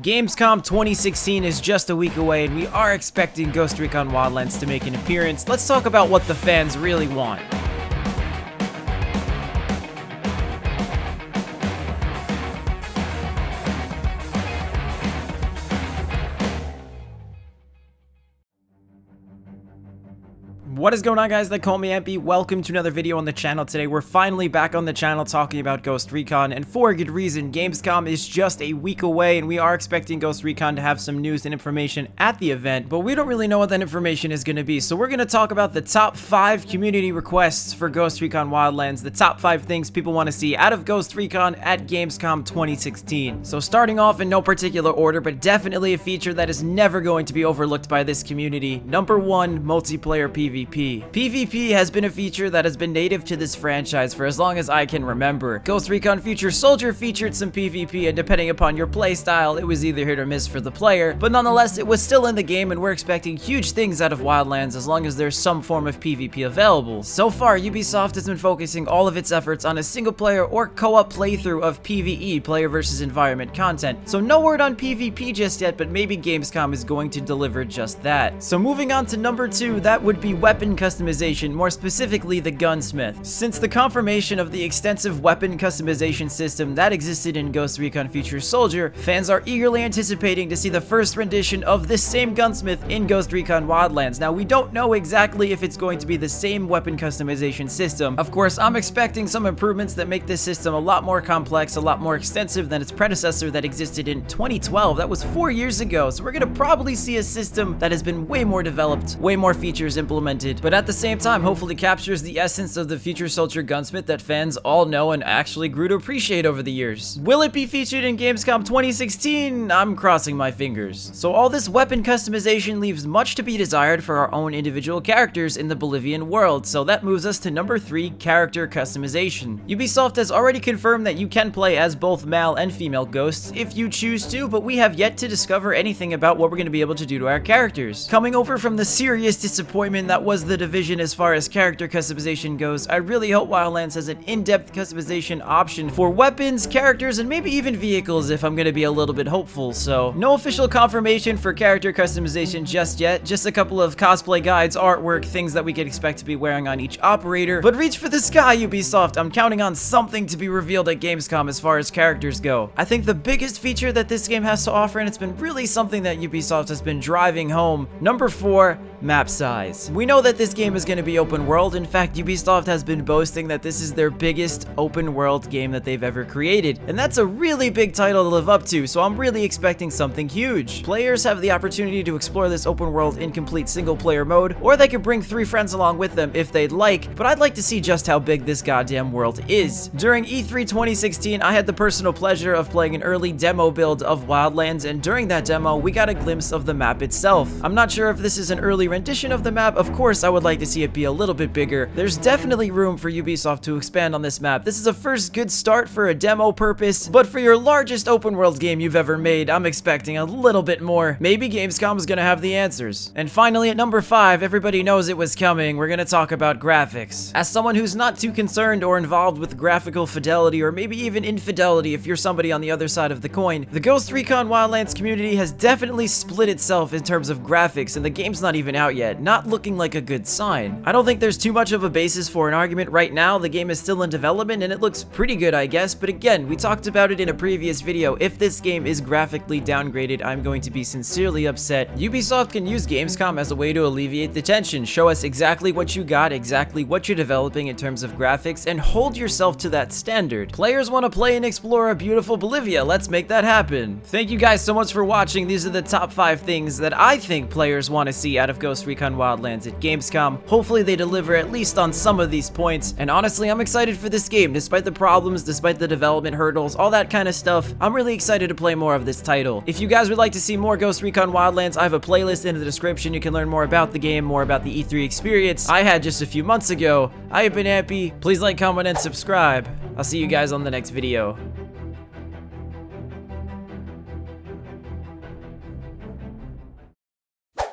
Gamescom 2016 is just a week away, and we are expecting Ghost Recon Wildlands to make an appearance. Let's talk about what the fans really want. What is going on, guys? They call me Ampy. Welcome to another video on the channel. Today we're finally back on the channel talking about Ghost Recon, and for a good reason. Gamescom is just a week away, and we are expecting Ghost Recon to have some news and information at the event, but we don't really know what that information is going to be. So we're going to talk about the top 5 community requests for Ghost Recon Wildlands, the top 5 things people want to see out of Ghost Recon at Gamescom 2016. So starting off in no particular order, but definitely a feature that is never going to be overlooked by this community. Number 1, multiplayer PvP. PvP has been a feature that has been native to this franchise for as long as I can remember. Ghost Recon Future Soldier featured some PvP, and depending upon your playstyle, it was either hit or miss for the player, but nonetheless, it was still in the game, and we're expecting huge things out of Wildlands as long as there's some form of PvP available. So far, Ubisoft has been focusing all of its efforts on a single player or co-op playthrough of PvE, player versus environment content. So no word on PvP just yet, but maybe Gamescom is going to deliver just that. So moving on to number 2, that would be weapon customization, more specifically the gunsmith. Since the confirmation of the extensive weapon customization system that existed in Ghost Recon Future Soldier, fans are eagerly anticipating to see the first rendition of this same gunsmith in Ghost Recon Wildlands. Now, we don't know exactly if it's going to be the same weapon customization system. Of course, I'm expecting some improvements that make this system a lot more complex, a lot more extensive than its predecessor that existed in 2012. That was 4 years ago, so we're gonna probably see a system that has been way more developed, way more features implemented, but at the same time hopefully captures the essence of the Future Soldier gunsmith that fans all know and actually grew to appreciate over the years. Will it be featured in Gamescom 2016? I'm crossing my fingers. So all this weapon customization leaves much to be desired for our own individual characters in the Bolivian world, so that moves us to number 3, character customization. Ubisoft has already confirmed that you can play as both male and female ghosts if you choose to, but we have yet to discover anything about what we're going to be able to do to our characters. Coming over from the serious disappointment that was the division as far as character customization goes, I really hope Wildlands has an in-depth customization option for weapons, characters, and maybe even vehicles if I'm going to be a little bit hopeful. So no official confirmation for character customization just yet, just a couple of cosplay guides, artwork, things that we could expect to be wearing on each operator. But reach for the sky, Ubisoft. I'm counting on something to be revealed at Gamescom as far as characters go. I think the biggest feature that this game has to offer, and it's been really something that Ubisoft has been driving home, number 4, map size. We know that this game is going to be open world. In fact, Ubisoft has been boasting that this is their biggest open world game that they've ever created, and that's a really big title to live up to, so I'm really expecting something huge. Players have the opportunity to explore this open world in complete single player mode, or they could bring 3 friends along with them if they'd like, but I'd like to see just how big this goddamn world is. During E3 2016, I had the personal pleasure of playing an early demo build of Wildlands, and during that demo, we got a glimpse of the map itself. I'm not sure if this is an early rendition of the map. Of course, I would like to see it be a little bit bigger. There's definitely room for Ubisoft to expand on this map. This is a first good start for a demo purpose, but for your largest open world game you've ever made, I'm expecting a little bit more. Maybe Gamescom is gonna have the answers. And finally, at number 5, everybody knows it was coming. We're gonna talk about graphics. As someone who's not too concerned or involved with graphical fidelity, or maybe even infidelity if you're somebody on the other side of the coin, the Ghost Recon Wildlands community has definitely split itself in terms of graphics, and the game's not even out yet, not looking like a good sign. I don't think there's too much of a basis for an argument right now. The game is still in development and it looks pretty good, I guess, but again, we talked about it in a previous video. If this game is graphically downgraded, I'm going to be sincerely upset. Ubisoft can use Gamescom as a way to alleviate the tension, show us exactly what you got, exactly what you're developing in terms of graphics, and hold yourself to that standard. Players want to play and explore a beautiful Bolivia. Let's make that happen. Thank you guys so much for watching. These are the top 5 things that I think players want to see out of Ghost Recon Wildlands at Gamescom. Hopefully they deliver at least on some of these points, and honestly, I'm excited for this game. Despite the problems, despite the development hurdles, all that kind of stuff, I'm really excited to play more of this title. If you guys would like to see more Ghost Recon Wildlands, I have a playlist in the description. You can learn more about the game, more about the E3 experience I had just a few months ago. I have been Ampy. Please like, comment, and subscribe. I'll see you guys on the next video.